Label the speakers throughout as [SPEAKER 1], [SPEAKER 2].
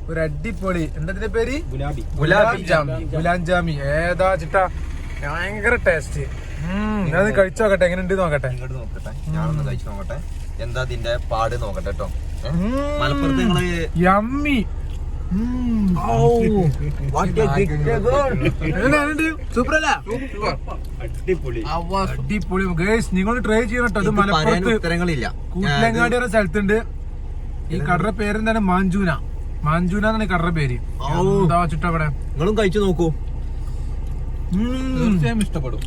[SPEAKER 1] ഒരു അടിപൊളി എന്താ പേര് ഗുലാബ് ജാമി ഏതാ ചിട്ടാ ഭയങ്കര ടേസ്റ്റ്. അത് കഴിച്ചു നോക്കട്ടെ എങ്ങനെ ഉണ്ട് നോക്കട്ടെ.
[SPEAKER 2] ഞാനൊന്ന് കഴിച്ചു നോക്കട്ടെ എന്താ ഇതിന്റെ പാട് നോക്കട്ടെ കേട്ടോ. മലപ്പുറത്ത്
[SPEAKER 1] യമ്മി അടിപൊളി ഗൈസ്, നിങ്ങൾ ട്രൈ ചെയ്യണം കേട്ടോ. അത് മലപ്പുറത്ത് കൂട്ടിലങ്ങാടി എന്ന സ്ഥലത്തുണ്ട്. ഈ കടയുടെ പേരെന്താണ്? മാഞ്ചൂന എന്നാണ് കടയുടെ പേര്. ചുട്ട അവിടെ
[SPEAKER 2] നിങ്ങളും കഴിച്ചു നോക്കൂ,
[SPEAKER 1] തീർച്ചയായും ഇഷ്ടപ്പെടും.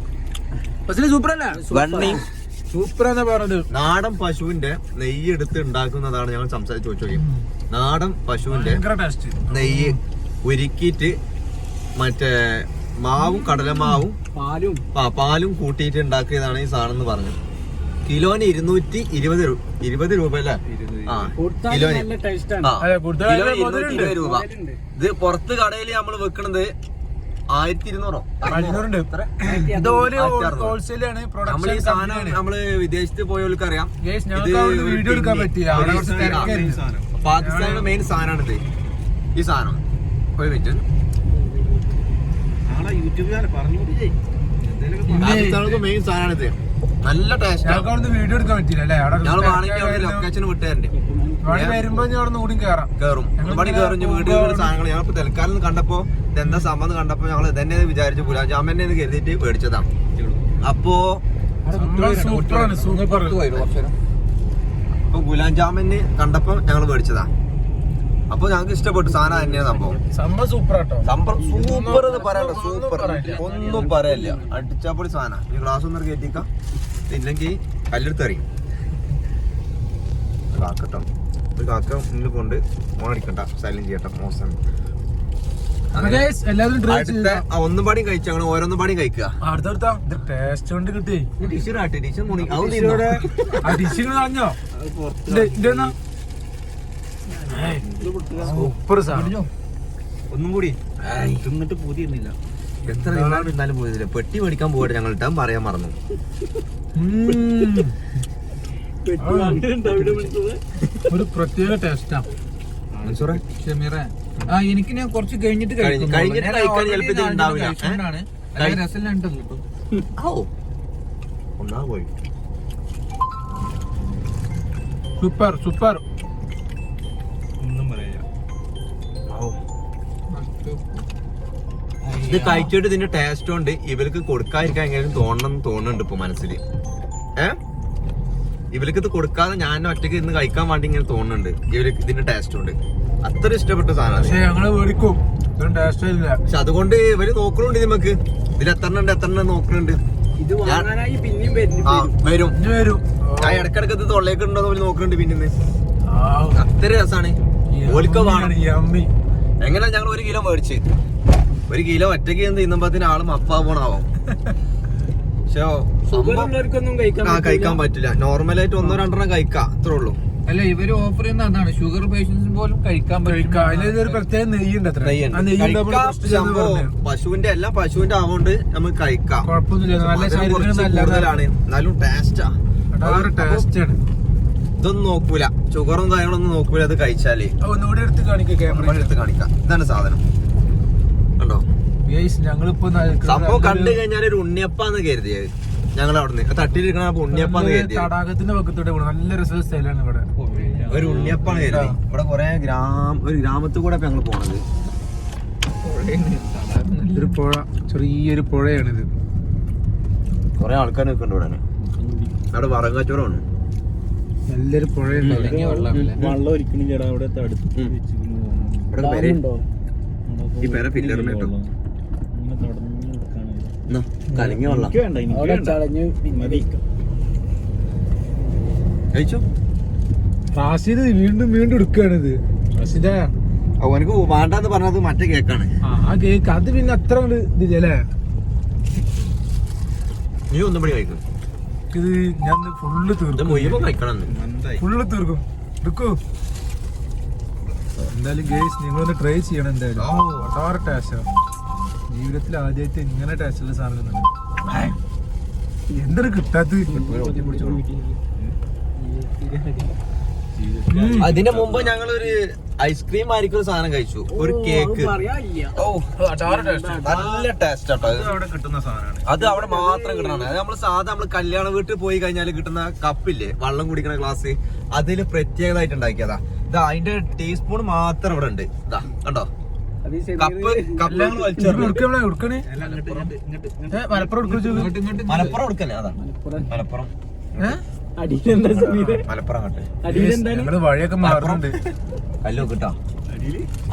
[SPEAKER 1] സൂപ്പർ എന്നാ പറഞ്ഞത്.
[SPEAKER 2] നാടൻ പശുവിന്റെ നെയ്യ് എടുത്ത് ഉണ്ടാക്കുന്നതാണ് ഞങ്ങൾ സംസാരിച്ച് ചോദിച്ചു. നാടൻ പശുവിന്റെ നെയ്യ് ഉരുക്കിയിട്ട് മറ്റേ മാവും കടലമാവും പാലും കൂട്ടിയിട്ട് ഉണ്ടാക്കിയതാണ് ഈ സാധനം എന്ന് പറഞ്ഞു. കിലോന് 220 രൂപ അല്ലേ? കിലോന് 220 രൂപ. ഇത് പുറത്ത് കടയിൽ നമ്മൾ വെക്കണത് 1200 നമ്മൾ ഈ സാധനം നമ്മള് വിദേശത്ത് പോയവർക്ക് അറിയാം. പാകിസ്ഥാനിലെ മെയിൻ സാധനമാണിത്. ഈ സാധനം ഒരു മിനിറ്റ്, പാകിസ്ഥാനിലെ മെയിൻ സാധനമാണിത്. നല്ല ടേസ്റ്റ്.
[SPEAKER 1] വീഡിയോ എടുക്കാൻ പറ്റില്ല.
[SPEAKER 2] ഞങ്ങൾ വേണമെങ്കിൽ ലൊക്കേഷൻ വിട്ടുതരണ്ടേ,
[SPEAKER 1] വരുമ്പോ
[SPEAKER 2] കേറും വീഡിയോ സാധനങ്ങൾ. ഞങ്ങൾ തൽക്കാലം കണ്ടപ്പോ ഇതെന്താ സംഭവം കണ്ടപ്പോ ഞങ്ങൾ ഇതന്നെ വിചാരിച്ചു ഗുലാബ് ജാമിനെ കരുതിയിട്ട് മേടിച്ചതാണ്. അപ്പൊ ഗുലാബ് ജാമിന് കണ്ടപ്പോ ഞങ്ങൾ മേടിച്ചതാ. അപ്പൊ ഞങ്ങൾക്ക് ഇഷ്ടപ്പെട്ടു സാധനം തന്നെയാണ് സംഭവം. സൂപ്പർ എന്ന് പറയണ്ട, സൂപ്പർ ഒന്നും പറയല്ല. അടിച്ചാപ്പൊളി സാധനം. ഈ ഗ്ലാസ് ഒന്നും കയറ്റിക്കാം, ഇല്ലെങ്കിൽ കല്ലെടുത്തറിയും. കാക്കട്ടോ, ഒരു കാക്ക മുന്നിൽ കൊണ്ട് ഓണടിക്കണ്ട, സൈലന്റ് ചെയ്യട്ടെ, മോശം. ഒന്നും പാടിയും കഴിച്ചു, അങ്ങനെ ഓരോന്നും പാടിയും കഴിക്കുക. ഒന്നും കൂടി തിന്നിട്ട് പോതിരുന്നില്ല. എത്ര തിന്നാലും പോയതില്ല. പെട്ടി മേടിക്കാൻ പോകട്ടെ ഞങ്ങൾ ഇട്ടാൻ പറയാൻ മറന്നു.
[SPEAKER 1] ഒരു പ്രത്യേക ടേസ്റ്റാ. എനിക്ക് ഞാൻ കുറച്ച് കഴിഞ്ഞിട്ട് സൂപ്പർ ഒന്നും പറയാ.
[SPEAKER 2] ഇത് കഴിച്ചിട്ട് ഇതിന്റെ ടേസ്റ്റ് കൊണ്ട് ഇവർക്ക് കൊടുക്കാതിരിക്കാൻ എങ്ങനെയും തോന്നുന്നുണ്ട് ഇപ്പൊ മനസ്സില്. ഇവർക്ക് ഇത് കൊടുക്കാതെ ഞാൻ ഒറ്റയ്ക്ക് ഇന്ന് കഴിക്കാൻ വേണ്ടി ഇങ്ങനെ തോന്നുന്നുണ്ട്. ഇവർക്ക് ഇതിന്റെ ടേസ്റ്റ് കൊണ്ട് അത്ര ഇഷ്ടപ്പെട്ട സാധനമാണ്. പക്ഷെ അതുകൊണ്ട് ഇവര് നോക്കണുണ്ട് നമുക്ക് ഇതിൽ എത്ര നോക്കണുണ്ട്. വരും ഞാൻ ഇടക്കിടക്ക് ഇത് തൊള്ളേക്ക് ഉണ്ടോ നോക്കുന്നുണ്ട്. പിന്നെ അത്ര രസാണ്. എങ്ങനെ ഞങ്ങൾ 1 കിലോ മേടിച്ച് 1 കിലോ ഒറ്റയ്ക്ക് തിന്നുമ്പത്തിന് ആള് മപ്പാ പോണാവും. പക്ഷെ കഴിക്കാൻ പറ്റില്ല. നോർമലായിട്ട് 1-2 കഴിക്കാം, അത്രേ ഉള്ളൂ.
[SPEAKER 1] അല്ല, ഇവര് ഓഫർ ചെയ്യുന്നതാണ് ഷുഗർ പേഷ്യൻസ് പോലും കഴിക്കാൻ പ്രത്യേക നെയ്യുണ്ട്.
[SPEAKER 2] പശുവിന്റെ ആവുകൊണ്ട് നമുക്ക് കഴിക്കാം, കൂടുതലാണ്. എന്നാലും ടേസ്റ്റാ. ഇതൊന്നും നോക്കൂല, ഷുഗറും കാര്യങ്ങളൊന്നും നോക്കൂല. അത് കഴിച്ചാലേ എടുത്ത് കാണിക്കാം. ഇതാണ് സാധനം, കണ്ടോ? സംഭവം കണ്ടു കഴിഞ്ഞാൽ ഒരു ഉണ്ണിയപ്പാന്ന് കരുതിയത് ഞങ്ങൾ അവിടുന്ന് തട്ടിയിരിക്കണ ഉണ്ണിയപ്പാന്ന് കരുതി.
[SPEAKER 1] തടാകത്തിന്റെ പക്കത്തോടെ നല്ല രസമുള്ള സ്ഥലമാണ് ഇവിടെ.
[SPEAKER 2] ഒരു ഉണ്ണിയപ്പാണ് കരുതി. ഇവിടെ കൊറേ ഒരു ഗ്രാമത്തിൽ കൂടെ ഞങ്ങൾ പോണത്.
[SPEAKER 1] ഒരു പുഴ, ചെറിയൊരു പുഴയാണിത്.
[SPEAKER 2] കൊറേ ആൾക്കാർ നിൽക്കുന്നുണ്ട് ഇവിടെ. അവിടെ വറങ്ങാച്ചോറാണ്.
[SPEAKER 1] നല്ലൊരു പുഴയുണ്ട്.
[SPEAKER 2] ഈ പേര പില്ലറിനോ കലങ്ങി വെള്ളം കഴിച്ചു.
[SPEAKER 1] റാഷിദ് വീണ്ടും എടുക്കുകയാണിത്. റാഷിദ
[SPEAKER 2] അവനക്ക് വേണ്ടെന്ന് പറഞ്ഞത് മറ്റേ കേക്കാണ്.
[SPEAKER 1] ആ കേക്ക് അത് പിന്നെ അത്ര ഇതില്ലേ.
[SPEAKER 2] നീ ഒന്നും പടി കഴിക്കും.
[SPEAKER 1] ഇത് ഞാൻ ഫുള്ള് തീർക്കും. തീർക്കും എടുക്കൂ. എന്തായാലും ഗേസ് നിങ്ങളൊന്ന് ട്രൈ ചെയ്യണം. എന്തായാലും വളരെ ടേസ്റ്റാ. ജീവിതത്തിൽ ആദ്യമായിട്ട് ഇങ്ങനെ ടേസ്റ്റുള്ള സാധനം എന്തൊരു കിട്ടാത്ത.
[SPEAKER 2] അതിന്റെ മുമ്പ് ഞങ്ങളൊരു ഐസ്ക്രീം ആയിരിക്കും ഒരു സാധനം കഴിച്ചു, ഒരു കേക്ക്. ഓ നല്ല ടേസ്റ്റ് ആട്ടോ
[SPEAKER 1] അവിടെ കിട്ടുന്ന സാധനമാണ്.
[SPEAKER 2] അത് അവിടെ മാത്രം കിട്ടണതാണ്. അത് നമ്മള് നമ്മള് കല്യാണ വീട്ടിൽ പോയി കഴിഞ്ഞാൽ കിട്ടുന്ന കപ്പില്ലേ, വെള്ളം കുടിക്കുന്ന ഗ്ലാസ്, അതില് പ്രത്യേകമായിട്ട് ഉണ്ടാക്കിയതാ. ഇതാ അതിന്റെ ടീസ്പൂൺ മാത്രം ഇവിടെ ഉണ്ട്. ഇതാ കണ്ടോ, കപ്പ്
[SPEAKER 1] മലപ്പുറം
[SPEAKER 2] കൊടുക്കല്ലേ. അതാ മലപ്പുറം
[SPEAKER 1] ഞങ്ങള് വഴിയൊക്കെ മാറുന്നുണ്ട്.
[SPEAKER 2] കല്ലോ കിട്ടാ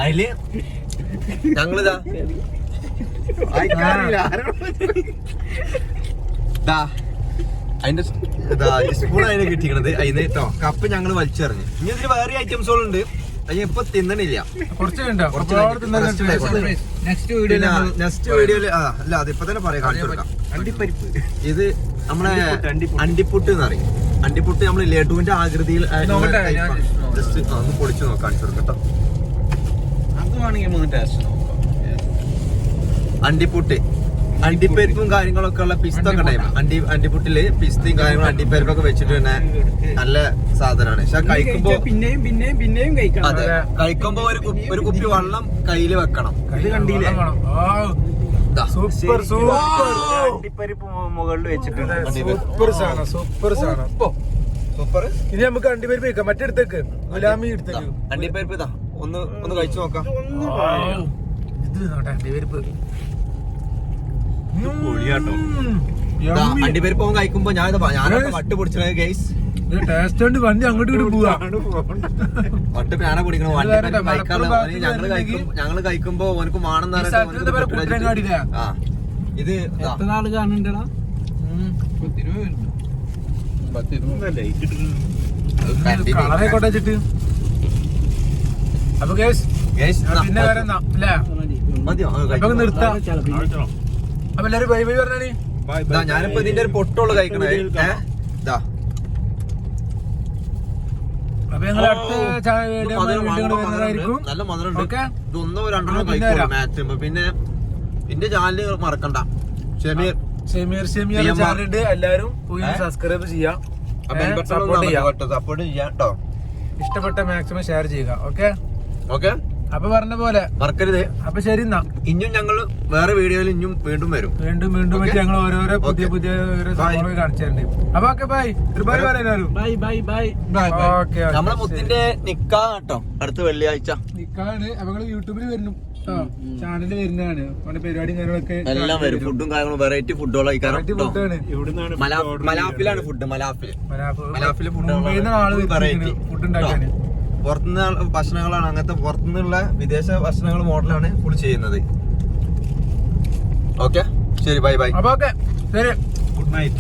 [SPEAKER 2] അതില് ഞങ്ങളിതാ അതിന്റെ സ്പൂൺ അതിന് കിട്ടിക്കണത് അതിന് കേട്ടോ. കപ്പ് ഞങ്ങള് വലിച്ചെറിഞ്ഞു. ഇനി ഇതിന് വേറെ ഐറ്റംസുകളുണ്ട്, അത് ഇപ്പൊ തിന്നണില്ല. നെക്സ്റ്റ് വീഡിയോയില് അല്ല അതിപ്പോ തന്നെ പറയാം, കാണിച്ചു കൊടുക്കാം. ഇത് നമ്മളെ അണ്ടിപ്പുട്ട് എന്ന് പറയും. അണ്ടിപ്പുട്ട് നമ്മള് ലഡുവിന്റെ ആകൃതിയിൽ ജസ്റ്റ് ഒന്ന് പൊളിച്ചു നോക്കാം, കാണിച്ചു കൊടുക്കട്ടോ. അണ്ടിപ്പുട്ട് അണ്ടിപ്പരിപ്പും കാര്യങ്ങളൊക്കെ ഉള്ള പിസ്ത ഒക്കെ ഉണ്ടായിരുന്നു. അണ്ടിപ്പുട്ടില് പിസ്തയും കാര്യങ്ങളും അണ്ടിപ്പരിപ്പൊക്കെ വെച്ചിട്ട് തന്നെ നല്ല സാധനമാണ്. പക്ഷെ കഴിക്കുമ്പോ
[SPEAKER 3] പിന്നെയും കഴിക്കണം.
[SPEAKER 2] അതെ, കഴിക്കുമ്പോ ഒരു കുപ്പി വെള്ളം കയ്യില് വെക്കണം.
[SPEAKER 3] ഇത് കണ്ടില്ലേ,
[SPEAKER 1] സൂപ്പർ സൂപ്പർ
[SPEAKER 3] അണ്ടിപ്പരിപ്പ് മുകളിൽ വെച്ചിട്ടുണ്ട്.
[SPEAKER 1] സൂപ്പർ സാധനം, സൂപ്പർ സാധനം.
[SPEAKER 2] സൂപ്പർ.
[SPEAKER 1] ഇനി നമുക്ക് അണ്ടിപ്പരിപ്പ് വെക്കാം, മറ്റെടുത്തേക്ക് ഗുലാമി എടുത്തേക്ക്.
[SPEAKER 2] അണ്ടിപ്പരിപ്പ് ഇതാ ഒന്ന് കഴിച്ചു നോക്കാം.
[SPEAKER 1] ഇത് അണ്ടിപ്പരിപ്പ്
[SPEAKER 2] അണ്ടിപ്പരിപ്പ് കഴിക്കുമ്പോ ഞാനൊക്കെ വട്ട് പൊടിച്ചത് ഗൈസ്.
[SPEAKER 1] ടേസ്റ്റ് കൊണ്ട് വണ്ടി അങ്ങോട്ട് ഇങ്ങോട്ട് പോവാ.
[SPEAKER 2] വട്ട് ഞാന പൊടിക്കണം. ഞങ്ങള് കഴിക്കുമ്പോ ഓനക്ക് വേണമെന്ന് ഇത്
[SPEAKER 3] എത്ര നാള് കാണണ്ടടാ.
[SPEAKER 1] കളറേക്കോട്ടെ വെച്ചിട്ട്. അപ്പൊ ഗൈസ് പിന്നെ വരെ അപ്പൊ നിർത്താം. അപ്പൊ എല്ലാരും ബൈ ബൈ പറഞ്ഞാണ്.
[SPEAKER 2] ഞാനിപ്പോ ഇതിന്റെ ഒരു പൊട്ടുള്ളു കഴിക്കണേ.
[SPEAKER 1] അപ്പൊ ഞങ്ങൾ അടുത്ത
[SPEAKER 2] നല്ല മധുരമുണ്ട്. ഇത് ഒന്നോ രണ്ടെണ്ണോ കഴിക്കും മാക്സിമം. പിന്നെ എന്റെ ചാനല് മറക്കണ്ട,
[SPEAKER 1] ഷമീർ ചാനലുണ്ട്. എല്ലാരും പോയി സബ്സ്ക്രൈബ് ചെയ്യാം,
[SPEAKER 2] സപ്പോർട്ട് ചെയ്യാം കേട്ടോ.
[SPEAKER 1] ഇഷ്ടപ്പെട്ട മാക്സിമം ഷെയർ ചെയ്യുക. ഓക്കെ
[SPEAKER 2] ഓക്കെ,
[SPEAKER 1] അപ്പൊ പറഞ്ഞ പോലെ
[SPEAKER 2] മറക്കരുത്.
[SPEAKER 1] അപ്പൊ ശരി എന്നാ,
[SPEAKER 2] ഇനിയും ഞങ്ങൾ വേറെ വീഡിയോയിൽ ഇനിയും വീണ്ടും വരും.
[SPEAKER 1] വീണ്ടും ഞങ്ങൾ ഓരോരോ പുതിയ സംഭവങ്ങൾ കാണിച്ചിട്ടുണ്ട്. അപ്പൊ ഓക്കെ ബൈ ബൈ പറയാനും
[SPEAKER 3] bye bye bye
[SPEAKER 1] bye. Okay,
[SPEAKER 2] നമ്മളെ മുത്തിന്റെ നിക്കാ കേട്ടോ അടുത്ത വെള്ളിയാഴ്ച
[SPEAKER 1] നിക്കാണ്. അപ്പൊ നിങ്ങള് യൂട്യൂബിൽ വരുന്നു, ചാനലിൽ വരുന്നതാണ്. പരിപാടിയും കാര്യങ്ങളൊക്കെ
[SPEAKER 2] എല്ലാം വരും. ഫുഡും കാര്യങ്ങളും വെറൈറ്റി ഫുഡുകൾ കഴിക്കാറുണ്ട്.
[SPEAKER 1] ഫുഡാണ്.
[SPEAKER 2] മലാഫിലാണ് ഫുഡ്. മലാഫില്
[SPEAKER 1] മുംബൈയിൽ നിന്ന് ആള്
[SPEAKER 2] വെറൈറ്റി
[SPEAKER 1] ഫുഡ് ഉണ്ടാക്കാന്.
[SPEAKER 2] പുറത്തുനിന്ന് ഭക്ഷണങ്ങളാണ്, അങ്ങനത്തെ പുറത്തുനിന്നുള്ള വിദേശ ഭക്ഷണങ്ങൾ മോഡലാണ് ഫുൾ ചെയ്യുന്നത്. ഓക്കെ ശരി, ബൈ ബൈ.
[SPEAKER 1] അപ്പൊ ഓക്കെ ശരി,
[SPEAKER 3] ഗുഡ് നൈറ്റ്.